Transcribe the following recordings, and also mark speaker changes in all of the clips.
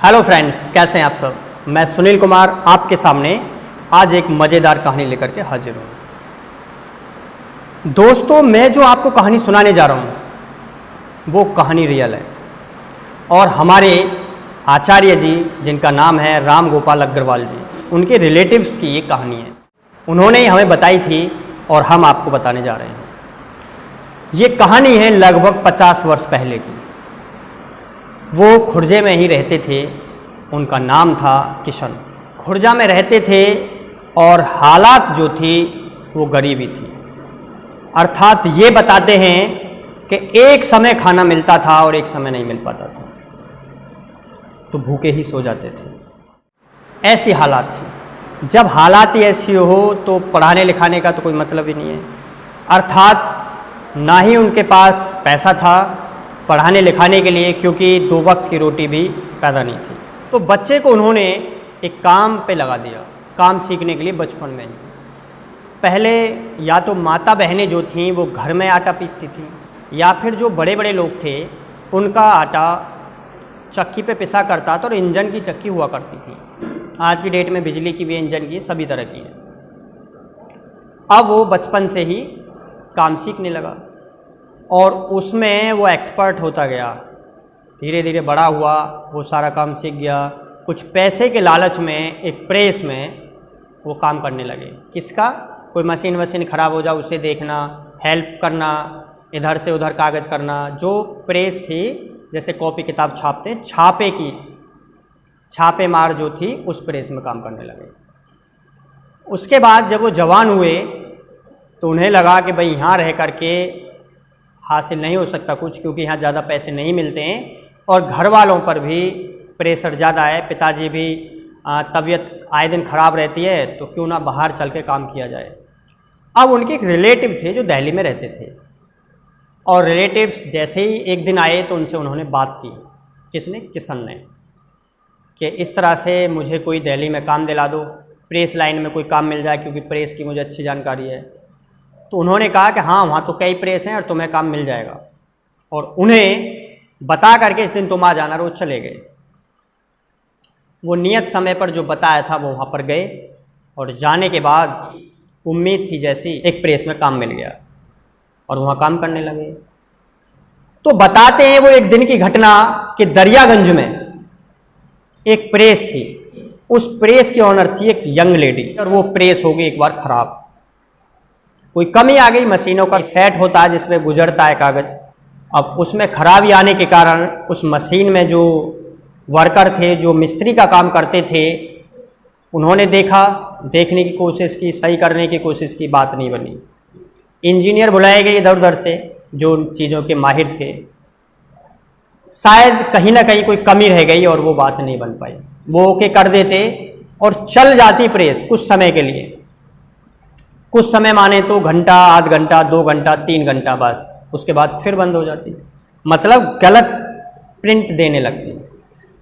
Speaker 1: Hello friends, कैसे हैं आप सब। मैं सुनील कुमार आपके सामने आज एक मज़ेदार कहानी लेकर के हाजिर हूँ। दोस्तों, मैं जो आपको कहानी सुनाने जा रहा हूँ वो कहानी रियल है और हमारे आचार्य जी, जिनका नाम है राम गोपाल अग्रवाल जी, उनके रिलेटिव्स की ये कहानी है। उन्होंने हमें बताई थी और हम आपको बताने जा रहे हैं। ये कहानी है लगभग 50 वर्ष पहले की। वो खुर्जे में ही रहते थे। उनका नाम था किशन। खुर्जा में रहते थे और हालात जो थी वो गरीबी थी। अर्थात ये बताते हैं कि एक समय खाना मिलता था और एक समय नहीं मिल पाता था, तो भूखे ही सो जाते थे। ऐसी हालात थी। जब हालात ही ऐसी हो तो पढ़ाने लिखाने का तो कोई मतलब ही नहीं है। अर्थात ना ही उनके पास पैसा था पढ़ाने लिखाने के लिए, क्योंकि 2 वक्त की रोटी भी पैदा नहीं थी। तो बच्चे को उन्होंने एक काम पे लगा दिया, काम सीखने के लिए बचपन में ही। पहले या तो माता बहनें जो थीं वो घर में आटा पीसती थीं, या फिर जो बड़े बड़े लोग थे उनका आटा चक्की पे पिसा करता था और इंजन की चक्की हुआ करती थी। आज की डेट में बिजली की भी, इंजन की, सभी तरह की है। अब वो बचपन से ही काम सीखने लगा और उसमें वो एक्सपर्ट होता गया। धीरे धीरे बड़ा हुआ, वो सारा काम सीख गया। कुछ पैसे के लालच में एक प्रेस में वो काम करने लगे। किसका? कोई मशीन वशीन ख़राब हो जाए उसे देखना, हेल्प करना, इधर से उधर कागज़ करना। जो प्रेस थी, जैसे कॉपी किताब छापते, छापे की छापे मार जो थी, उस प्रेस में काम करने लगे। उसके बाद जब वो जवान हुए तो उन्हें लगा कि भाई यहाँ रह करके हासिल नहीं हो सकता कुछ, क्योंकि यहाँ ज़्यादा पैसे नहीं मिलते हैं और घर वालों पर भी प्रेशर ज़्यादा है। पिताजी भी तबीयत आए दिन ख़राब रहती है, तो क्यों ना बाहर चल के काम किया जाए। अब उनके एक रिलेटिव थे जो दिल्ली में रहते थे, और रिलेटिव्स जैसे ही एक दिन आए तो उनसे उन्होंने बात की। किसने? किशन ने, कि इस तरह से मुझे कोई दिल्ली में काम दिला दो, प्रेस लाइन में कोई काम मिल जाए, क्योंकि प्रेस की मुझे अच्छी जानकारी है। तो उन्होंने कहा कि हाँ, वहाँ तो कई प्रेस हैं और तुम्हें काम मिल जाएगा। और उन्हें बता करके इस दिन तुम आ जाना। रोज चले गए। वो नियत समय पर जो बताया था वो वहाँ पर गए, और जाने के बाद उम्मीद थी जैसी, एक प्रेस में काम मिल गया और वहाँ काम करने लगे। तो बताते हैं वो एक दिन की घटना कि दरियागंज में एक प्रेस थी। उस प्रेस की ऑनर थी एक यंग लेडी, और वो प्रेस हो गई एक बार खराब। कोई कमी आ गई, मशीनों का सेट होता है जिसमें गुजरता है कागज़। अब उसमें खराबी आने के कारण उस मशीन में जो वर्कर थे, जो मिस्त्री का काम करते थे, उन्होंने देखने की कोशिश की, सही करने की कोशिश की, बात नहीं बनी। इंजीनियर बुलाए गए इधर उधर से जो उन चीज़ों के माहिर थे। शायद कहीं ना कहीं कोई कमी रह गई और वो बात नहीं बन पाई। वो ओके कर देते और चल जाती प्रेस कुछ समय के लिए। कुछ समय माने तो घंटा, आध घंटा, 2 घंटा, 3 घंटा, बस। उसके बाद फिर बंद हो जाती। मतलब गलत प्रिंट देने लगती।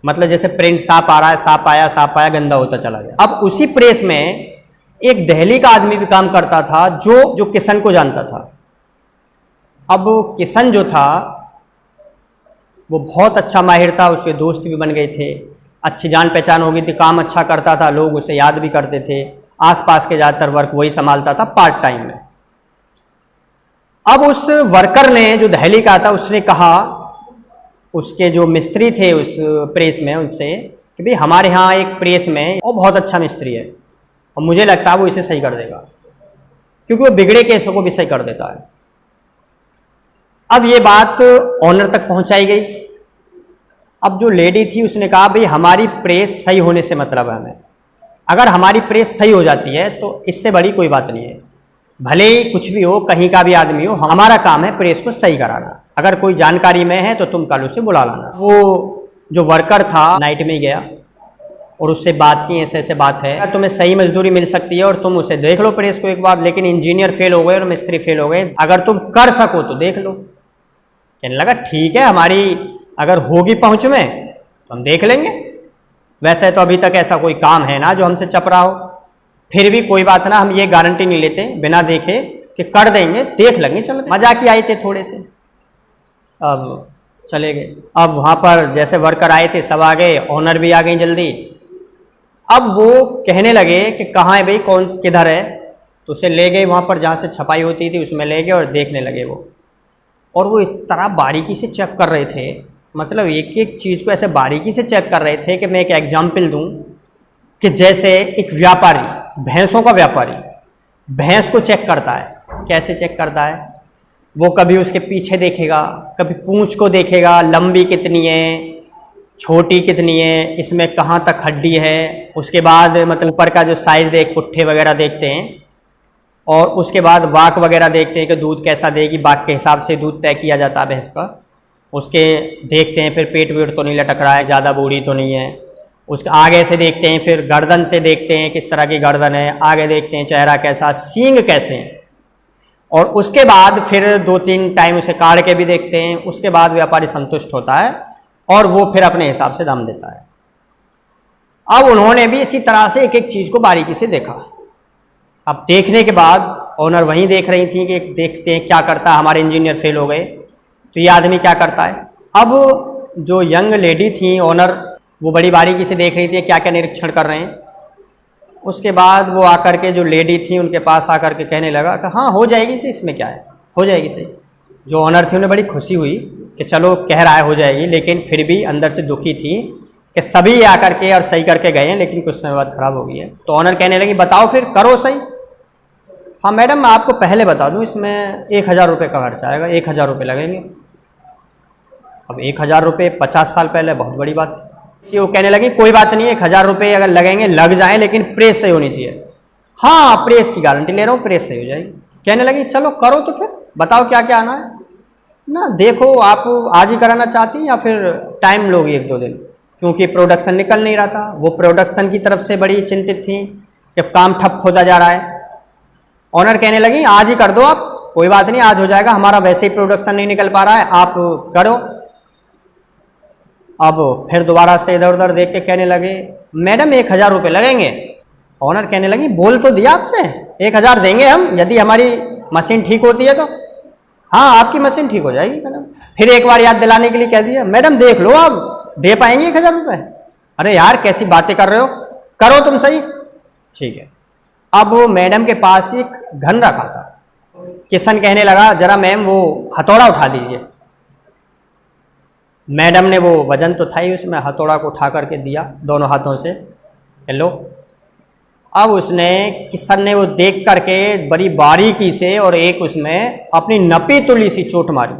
Speaker 1: मतलब जैसे प्रिंट साफ आ रहा है, साफ आया, गंदा होता चला गया। अब उसी प्रेस में एक दिल्ली का आदमी भी काम करता था जो किशन को जानता था। अब किशन जो था वो बहुत अच्छा माहिर था, उसके दोस्त भी बन गए थे, अच्छी जान पहचान हो गई थी, काम अच्छा करता था, लोग उसे याद भी करते थे। आसपास के ज़्यादातर वर्क वही संभालता था पार्ट टाइम में। अब उस वर्कर ने, जो दिल्ली का था, उसने कहा उसके जो मिस्त्री थे उस प्रेस में उनसे कि भाई हमारे यहाँ एक प्रेस में वो बहुत अच्छा मिस्त्री है और मुझे लगता है वो इसे सही कर देगा, क्योंकि वो बिगड़े केसों को भी सही कर देता है। अब ये बात ऑनर तक पहुंचाई गई। अब जो लेडी थी उसने कहा भाई हमारी प्रेस सही होने से मतलब है हमें। अगर हमारी प्रेस सही हो जाती है तो इससे बड़ी कोई बात नहीं है। भले ही कुछ भी हो, कहीं का भी आदमी हो, हमारा काम है प्रेस को सही कराना। अगर कोई जानकारी में है तो तुम कल उसे बुला लाना। वो जो वर्कर था नाइट में गया और उससे बात की, ऐसे ऐसे बात है, तुम्हें सही मजदूरी मिल सकती है और तुम उसे देख लो प्रेस को एक बार, लेकिन इंजीनियर फेल हो गए और मिस्त्री फेल हो गए, अगर तुम कर सको तो देख लो। कहने लगा ठीक है, हमारी अगर होगी पहुँच में तो हम देख लेंगे। वैसे तो अभी तक ऐसा कोई काम है ना जो हमसे चप रहा हो, फिर भी कोई बात ना, हम ये गारंटी नहीं लेते बिना देखे कि कर देंगे, देख लेंगे, चलो। मजाक ही आए थे थोड़े से। अब चले गए। अब वहाँ पर जैसे वर्कर आए थे सब आ गए, ऑनर भी आ गई जल्दी। अब वो कहने लगे कि कहाँ है भाई, कौन किधर है, तो उसे ले गए वहाँ पर जहाँ से छपाई होती थी, उसमें ले गए और देखने लगे वो। और वो इस तरह बारीकी से चेक कर रहे थे, मतलब एक एक चीज़ को ऐसे बारीकी से चेक कर रहे थे कि मैं एक एग्जाम्पल दूँ कि जैसे एक व्यापारी, भैंसों का व्यापारी भैंस को चेक करता है। कैसे चेक करता है, वो कभी उसके पीछे देखेगा, कभी पूंछ को देखेगा, लंबी कितनी है, छोटी कितनी है, इसमें कहाँ तक हड्डी है, उसके बाद मतलब ऊपर का जो साइज़ देख, पुट्ठे वगैरह देखते हैं, और उसके बाद वाक वगैरह देखते हैं कि दूध कैसा देगी, वाक के हिसाब से दूध तय किया जाता है भैंस का। उसके देखते हैं फिर पेट वेट तो नहीं लटक रहा है, ज़्यादा बूढ़ी तो नहीं है। उसके आगे से देखते हैं, फिर गर्दन से देखते हैं किस तरह की गर्दन है, आगे देखते हैं चेहरा कैसा, सींग कैसे हैं, और उसके बाद फिर 2-3 टाइम उसे काट के भी देखते हैं। उसके बाद व्यापारी संतुष्ट होता है और वो फिर अपने हिसाब से दाम देता है। अब उन्होंने भी इसी तरह से एक एक चीज़ को बारीकी से देखा। अब देखने के बाद ओनर वहीं देख रही थी कि देखते हैं क्या करता है, हमारे इंजीनियर फेल हो गए तो ये आदमी क्या करता है। अब जो यंग लेडी थी ओनर, वो बड़ी बारीकी से देख रही थी क्या क्या निरीक्षण कर रहे हैं। उसके बाद वो आकर के, जो लेडी थी उनके पास आकर के कहने लगा कि हाँ हो जाएगी सही, इसमें क्या है, हो जाएगी सही। जो ओनर थी उन्हें बड़ी खुशी हुई कि चलो कह रहा है हो जाएगी, लेकिन फिर भी अंदर से दुखी थी कि सभी आकर के और सही करके गए हैं लेकिन कुछ समय बाद खराब हो गई है। तो ओनर कहने लगी बताओ फिर करो सही। हाँ मैडम मैं आपको पहले बता दूं, इसमें 1000 रुपये का खर्चा आएगा, 1000 रुपये लगेंगे। अब 1000 रुपये 50 साल पहले बहुत बड़ी बात थी। वो कहने लगी कोई बात नहीं, 1000 रुपये अगर लगेंगे लग जाएं, लेकिन प्रेस सही होनी चाहिए। हाँ प्रेस की गारंटी ले रहा हूँ, प्रेस सही हो जाएगी। कहने लगी चलो करो तो फिर बताओ क्या क्या आना है ना, देखो आप आज ही कराना चाहती हैं या फिर टाइम लोगी 1-2 दिन, क्योंकि प्रोडक्शन निकल नहीं रहा था। वो प्रोडक्शन की तरफ से बड़ी चिंतित थी कि काम ठप होता जा रहा है। ऑनर कहने लगी आज ही कर दो आप, कोई बात नहीं आज हो जाएगा, हमारा वैसे ही प्रोडक्शन नहीं निकल पा रहा है, आप करो। अब फिर दोबारा से इधर उधर देख के कहने लगे मैडम 1000 रुपये लगेंगे। ऑनर कहने लगी बोल तो दिया आपसे 1000 देंगे हम, यदि हमारी मशीन ठीक होती है तो। हाँ आपकी मशीन ठीक हो जाएगी मैडम। फिर एक बार याद दिलाने के लिए कह दिया मैडम देख लो आप दे पाएंगे 1000 रुपये। अरे यार कैसी बातें कर रहे हो, करो तुम सही। ठीक है। अब वो मैडम के पास एक घन रखा था। किशन कहने लगा जरा मैम वो हथौड़ा उठा लीजिए। मैडम ने वो वजन तो था ही, उसमें हथौड़ा को उठा करके दिया दोनों हाथों से, हेलो। अब उसने, किशन ने वो देख करके बड़ी बारीकी से और एक उसमें अपनी नपी तुली सी चोट मारी,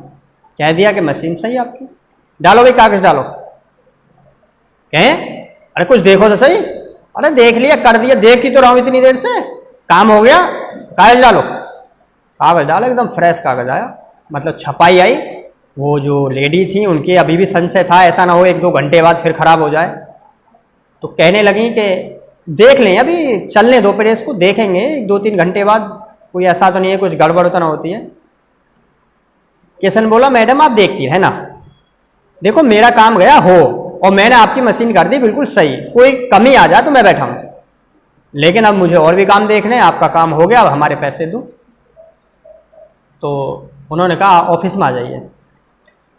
Speaker 1: कह दिया कि मशीन सही आपकी, डालो भाई कागज डालो। कहें अरे कुछ देखो तो सही। अरे देख लिया कर दिया, देख ही तो रहा हूँ इतनी देर से, काम हो गया, कागज डालो। कागज डालो, एकदम फ्रेश कागज आया, मतलब छपाई आई। वो जो लेडी थी उनके अभी भी संशय था ऐसा ना हो 1-2 घंटे बाद फिर खराब हो जाए। तो कहने लगी कि देख लें अभी चलने दो प्रेस को, देखेंगे 2-3 घंटे बाद, कोई ऐसा तो नहीं है कुछ गड़बड़ तो ना होती है। किशन बोला मैडम आप देखती है ना, देखो मेरा काम गया हो और मैंने आपकी मशीन कर दी बिल्कुल सही, कोई कमी आ जाए तो मैं बैठा हूँ, लेकिन अब मुझे और भी काम देखने हैं, आपका काम हो गया अब हमारे पैसे दो। तो उन्होंने कहा ऑफिस में आ जाइए।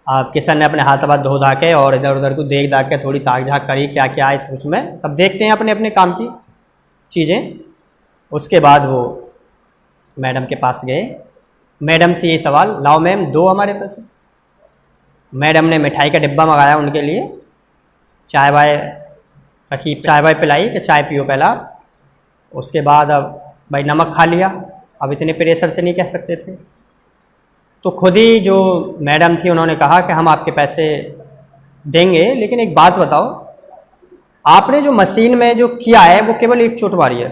Speaker 1: अब किशन ने अपने हाथ हाथ धो धा के और इधर उधर को देख दाख के थोड़ी ताक झाक करी, क्या क्या है उसमें सब देखते हैं अपने अपने काम की चीज़ें। उसके बाद वो मैडम के पास गए, मैडम से ये सवाल, लाओ मैम दो हमारे पैसे। मैडम ने मिठाई का डिब्बा मंगाया उनके लिए, चाय वाय रखी, चाय वाय पिलाई कि चाय पियो पहला। उसके बाद अब भाई नमक खा लिया, अब इतने प्रेशर से नहीं कह सकते थे, तो खुद ही जो मैडम थी उन्होंने कहा कि हम आपके पैसे देंगे, लेकिन एक बात बताओ आपने जो मशीन में जो किया है वो केवल एक चोट मारी है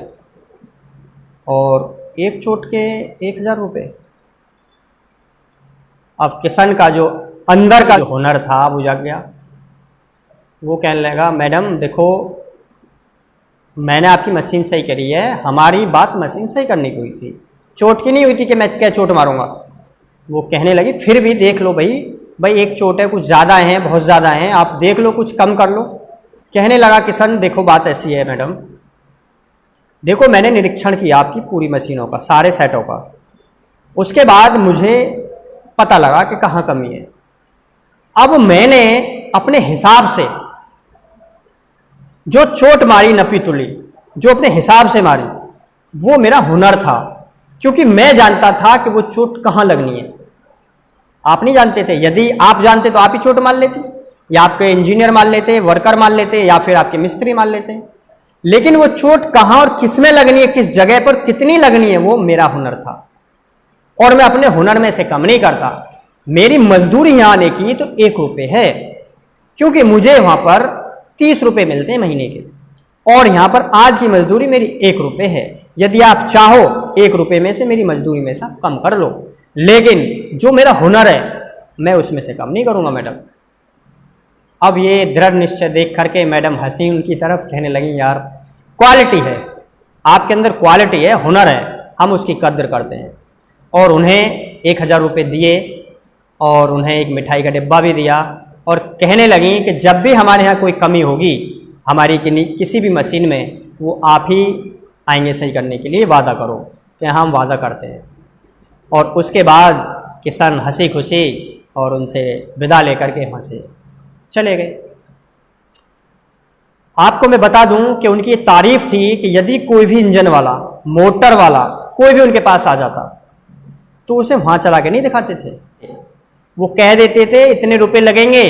Speaker 1: और एक चोट के 1000 रुपये। अब किशन का जो अंदर का जो हुनर था वो जाग गया। वो कहने लगा मैडम देखो मैंने आपकी मशीन सही करी है, हमारी बात मशीन सही करने की हुई थी, चोट की नहीं हुई थी कि मैं क्या चोट मारूंगा। वो कहने लगी फिर भी देख लो भाई एक चोट है, कुछ ज़्यादा हैं बहुत ज़्यादा हैं, आप देख लो कुछ कम कर लो। कहने लगा किशन देखो बात ऐसी है मैडम, देखो मैंने निरीक्षण किया आपकी पूरी मशीनों का, सारे सेटों का, उसके बाद मुझे पता लगा कि कहाँ कमी है। अब मैंने अपने हिसाब से जो चोट मारी नपी तुली, जो अपने हिसाब से मारी, वो मेरा हुनर था, क्योंकि मैं जानता था कि वो चोट कहाँ लगनी है। आप नहीं जानते थे। यदि आप जानते तो आप ही चोट मार लेते, या आपके इंजीनियर मार लेते, वर्कर मार लेते, या फिर आपके मिस्त्री मार लेते। लेकिन वो चोट कहाँ और किस में लगनी है, किस जगह पर कितनी लगनी है, वो मेरा हुनर था। और मैं अपने हुनर में से कम नहीं करता। मेरी मजदूरी यहाँ आने की तो 1 रुपये है, क्योंकि मुझे वहां पर 30 रुपये मिलते हैं महीने के, और यहाँ पर आज की मजदूरी मेरी 1 रुपये है। यदि आप चाहो 1 रुपये में से मेरी मजदूरी में से कम कर लो, लेकिन जो मेरा हुनर है मैं उसमें से कम नहीं करूँगा मैडम। अब ये दृढ़ निश्चय देख करके मैडम हंसी उनकी तरफ, कहने लगी यार क्वालिटी है, आपके अंदर क्वालिटी है, हुनर है, हम उसकी कद्र करते हैं। और उन्हें 1000 रुपये दिए और उन्हें एक मिठाई का डिब्बा भी दिया, और कहने लगी कि जब भी हमारे यहाँ कोई कमी होगी हमारी किसी भी मशीन में, वो आप ही आएंगे सही करने के लिए, वादा करो। कि हम वादा करते हैं। और उसके बाद किसान हंसी खुशी और उनसे विदा लेकर के वहाँ से चले गए। आपको मैं बता दूं कि उनकी तारीफ थी कि यदि कोई भी इंजन वाला, मोटर वाला कोई भी उनके पास आ जाता तो उसे वहां चला के नहीं दिखाते थे, वो कह देते थे इतने रुपए लगेंगे,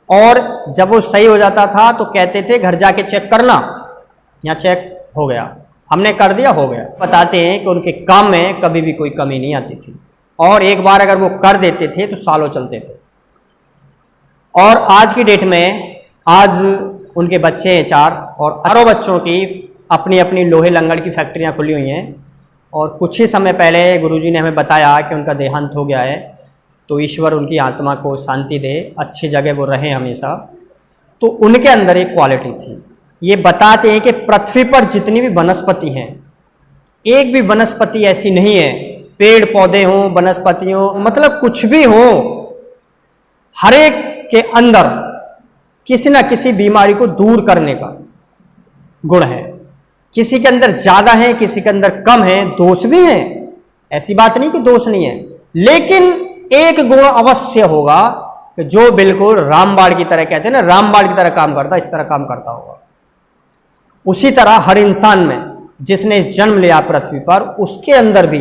Speaker 1: और जब वो सही हो जाता था तो कहते थे घर जाके चेक करना, यहाँ चेक हो गया, हमने कर दिया, हो गया। बताते हैं कि उनके काम में कभी भी कोई कमी नहीं आती थी, और एक बार अगर वो कर देते थे तो सालों चलते थे। और आज की डेट में आज उनके बच्चे हैं 4, और हजारों बच्चों की अपनी अपनी लोहे लंगड़ की फैक्ट्रियां खुली हुई हैं। और कुछ ही समय पहले गुरुजी ने हमें बताया कि उनका देहांत हो गया है, तो ईश्वर उनकी आत्मा को शांति दे, अच्छी जगह वो रहें हमेशा। तो उनके अंदर एक क्वालिटी थी। ये बताते हैं कि पृथ्वी पर जितनी भी वनस्पति हैं, एक भी वनस्पति ऐसी नहीं है, पेड़ पौधे हों, वनस्पति हों, मतलब कुछ भी हो, हर एक के अंदर किसी न किसी बीमारी को दूर करने का गुण है। किसी के अंदर ज्यादा है, किसी के अंदर कम है, दोष भी हैं, ऐसी बात नहीं कि दोष नहीं है, लेकिन एक गुण अवश्य होगा कि जो बिल्कुल रामबाण की तरह, कहते हैं ना, रामबाण की तरह काम करता, इस तरह काम करता होगा। उसी तरह हर इंसान में जिसने जन्म लिया पृथ्वी पर, उसके अंदर भी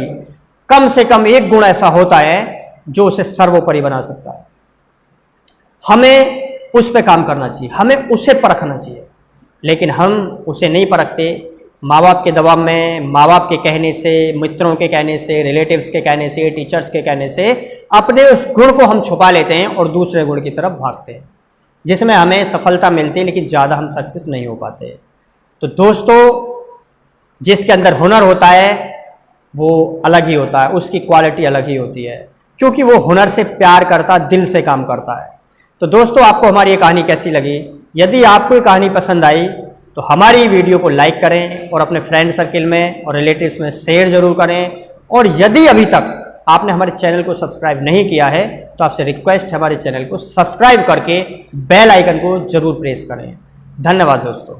Speaker 1: कम से कम एक गुण ऐसा होता है जो उसे सर्वोपरि बना सकता है। हमें उस पर काम करना चाहिए, हमें उसे परखना चाहिए, लेकिन हम उसे नहीं परखते। माँ बाप के दबाव में, माँ बाप के कहने से, मित्रों के कहने से, रिलेटिव्स के कहने से, टीचर्स के कहने से अपने उस गुण को हम छुपा लेते हैं और दूसरे गुण की तरफ भागते हैं, जिसमें हमें सफलता मिलती है लेकिन ज़्यादा हम सक्सेस नहीं हो पाते। तो दोस्तों, जिसके अंदर हुनर होता है वो अलग ही होता है, उसकी क्वालिटी अलग ही होती है, क्योंकि वो हुनर से प्यार करता, दिल से काम करता है। तो दोस्तों, आपको हमारी ये कहानी कैसी लगी? यदि आपको ये कहानी पसंद आई तो हमारी वीडियो को लाइक करें और अपने फ्रेंड सर्किल में और रिलेटिव्स में शेयर जरूर करें। और यदि अभी तक आपने हमारे चैनल को सब्सक्राइब नहीं किया है तो आपसे रिक्वेस्ट है हमारे चैनल को सब्सक्राइब करके बेल आइकन को जरूर प्रेस करें। धन्यवाद दोस्तों।